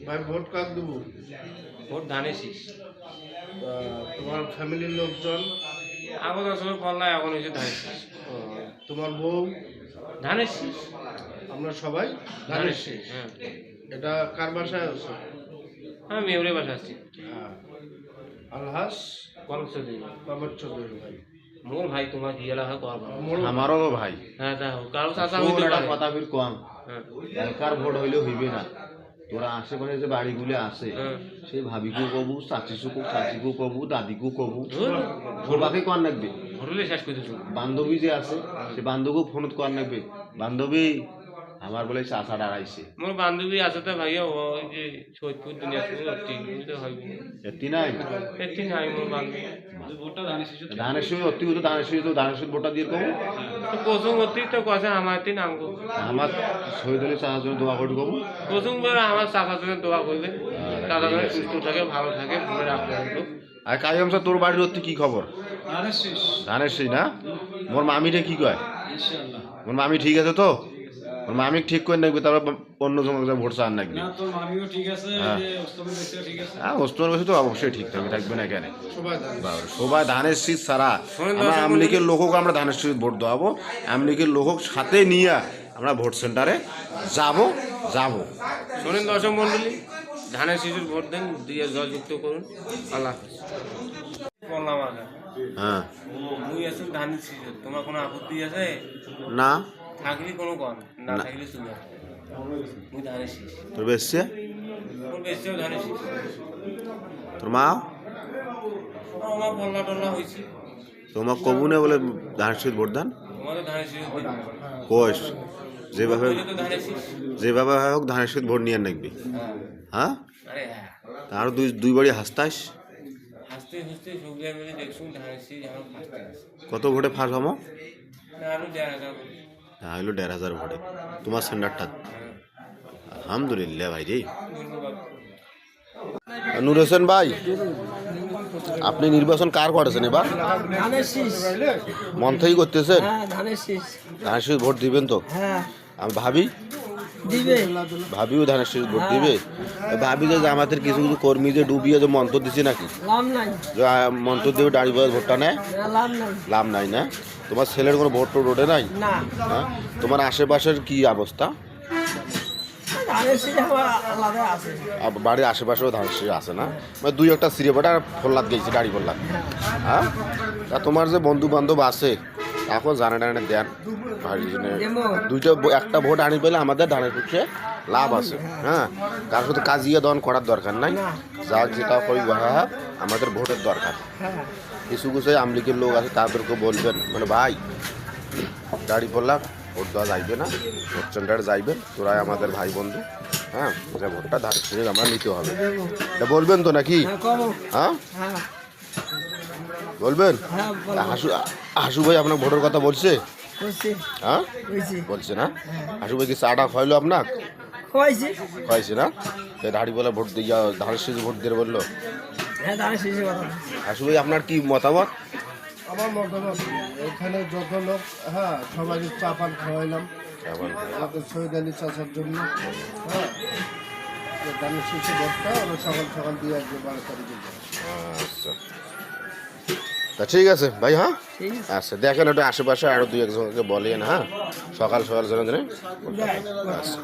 ভাই ভোট কাক দেবো? ভোট ধানের শীষ। তোমার ফ্যামিলির লোকজন? আগত আসলে পাল্লা এখন হয়েছে ধানের শীষ। তোমার বউ? ধানের শীষ। আমরা সবাই ধানের শীষ। হ্যাঁ, এটা কার বাসায় আছে? আমি মেয়রের বাসা আছি। আলহাস কলম চৌধুরী। কমর চৌধুরী ভাই। মোর ভাই তোমার কি এলাকা করবা? আমারও ভাই। হ্যাঁ তা হোক, কারো চাচা হইতে পারে। কথা বীর কম হ্যাঁ, এলাকার ভোট হইলে হইবে না। তোরা আশেপাশে যে বাড়িগুলো আছে হ্যাঁ। সেই ভাবিকেও কবু, চাচিকেও কবু, দাদিকেও কবু, ধুর, সবাকে কর নাকবে। ভোটলে শেষ করে দিছো। বান্ধবী যে আছে সে বান্ধবীও ফোন কর নাকবে, বান্ধবী আমার বলে চাচা দাঁড়াইছে। মোর বান্ধবী আছে তো ভাইয়া, ওই যে সৈয়দপুর দিনাজপুর অতি তো হইব। এটি নাই এটি নাই মোর বান্ধবী। ধানের সঙ্গে অতি হতো, ধানের সঙ্গে ভোটটা দিয়ে কবু। তো কোসুম অতি তো কষা আমার তিন আঙ্গু। আমার শহীদ আলী চাচার জন্য দোয়া করে কবু। কোসুম বলে আমার চাচার জন্য দোয়া করবে, দাদা যেন সুস্থ থাকে, ভালো থাকে, মনে রাখতে হতো। আর কায়ম স্যার তোর বাড়ির অতি কি খবর? ধানের সেই না? মোর মামিটা কি কয়? মোর মামি ঠিক আছে তো? মোর মামি ঠিক করে নাকবে, তারপর অন্য সময় ভোট চান নাকবে। হ্যাঁ, ওস্তমের বসে তো অবশ্যই ঠিক থাকবে না কেন? সবাই ধানের শীত ছাড়া আমরা আওয়ামী লীগের লোককে আমরা ধানের শীত ভোট দেওয়াবো। আওয়ামী লীগের লোক সাথে নিয়ে আমরা ভোট সেন্টারে যাব। শোনেন দর্শক মন্ডলী, ধানের শিশুর ভোট দেন, দিয়ে জয়যুক্ত করুন। আল্লাহ হাফেজ। বললাম আগে, হ্যাঁ মুই আছেন ধানের শিশু, তোমার কোনো আপত্তি আছে? না থাকলে কোনো কম, না থাকলে শুনে মুই ধানের শীষ। তোর বেশছে তোর বেশিও ধানের শীষ। তোর মা আমার পল্লা টল্লা হয়েছে, তোমার কবুনে বলে ধানের শীত ভোট দেন তোমাদের ধানের শীষ কোষ যেভাবে তো ধানের শীষ। যেভাবে হোক ধানের শীত ভোট নিয়ে নাকবি। হ্যাঁ, আরে হ্যাঁ, আরো দুই বাড়ি হাসতাস। হাসতে হাসতে সবজি মিলে দেখছুন ধানের শীষ আমার ফার্স্টে আছে। কত ভোটে ফার্স্ট হমো? আরো 1,500। হইলো 1,500 ভোটে তোমার সেন্টারটা। আলহামদুলিল্লাহ ভাই রে। নূর হোসেন ভাই, আপনি নির্বাচন কার করেছেন এবার? ধানের শীষ। মন থেকেই করতেছেন? হ্যাঁ, ধানের শীষ। ধানের শীষ ভোট দিবেন তো? হ্যাঁ, আমি ভাবি দিবে। ভাবিও ধানের শীষ ভোট দিবে। ভাবি যে আমাদের কিছু কিছু কর্মী যে ডুবিয়ে যে মন্ত্র দিচ্ছে নাকি, লাভ নাই। যে মন্ত্র দিয়ে দাঁড়িয়ে ভোটটা নেয়, লাভ নাই। লাভ নাই না? তোমার ছেলের কোনো ভোট টোট ওঠে নাই? না। হ্যাঁ, তোমার আশেপাশের কি অবস্থা? ধানের শীষ আমার আলাদা আছে। বাড়ির আশেপাশেও ধানের শীষ আছে না? মানে দুই একটা সিরে বাটা ফোল্লাত গেছে, গাড়ি ফোল্লাত। হ্যাঁ, তা তোমার যে বন্ধু বান্ধব আছে এখন জানে টানে দেন, একটা ভোট আনি পেলে আমাদের ধানের পক্ষে লাভ আছে। হ্যাঁ, কার সাথে কাজিয়ে দন করার দরকার নাই, যাক যেটা করি আমাদের ভোটের দরকার। কিছু কিছু আমলিগের লোক আছে তাদেরকে বলবেন, মানে ভাই গাড়ি পড়লাম ভোট দেওয়া যাইবে না, ভোট সেন্টারে যাইবেন, তোরাই আমাদের ভাই বন্ধু। হ্যাঁ, যে ভোটটা ধানের শীষ আমরা নিতে হবে, এটা বলবেন তো নাকি? হ্যাঁ, বলবেন। হাসু ভাই আপনার ভোটের কথা বলছে? হ্যাঁ, বলছে না? হাসু ভাই কি চাটা খাইলো আপনার? খাইছে না? দাড়ি বলে ভোট দিয়ে ধানের শীষ ভোট দিয়ে বললো। হাসু ভাই আপনার কি মতামত? আমার মতামত এখানে যত লোক, হ্যাঁ, সবাইকে চা পান খাওয়াইলাম আমাদের শহীদ আলী চাচার জন্য। হ্যাঁ, ধানের শীষে ভোটটা আমরা সকাল সকাল দিয়ে আসবো 12 তারিখে। আচ্ছা, তা ঠিক আছে ভাই। হ্যাঁ, আচ্ছা, দেখেন ওটা আশেপাশে আরো দুই একজনকে বলেন। হ্যাঁ, সকাল সকাল জন্য। আচ্ছা।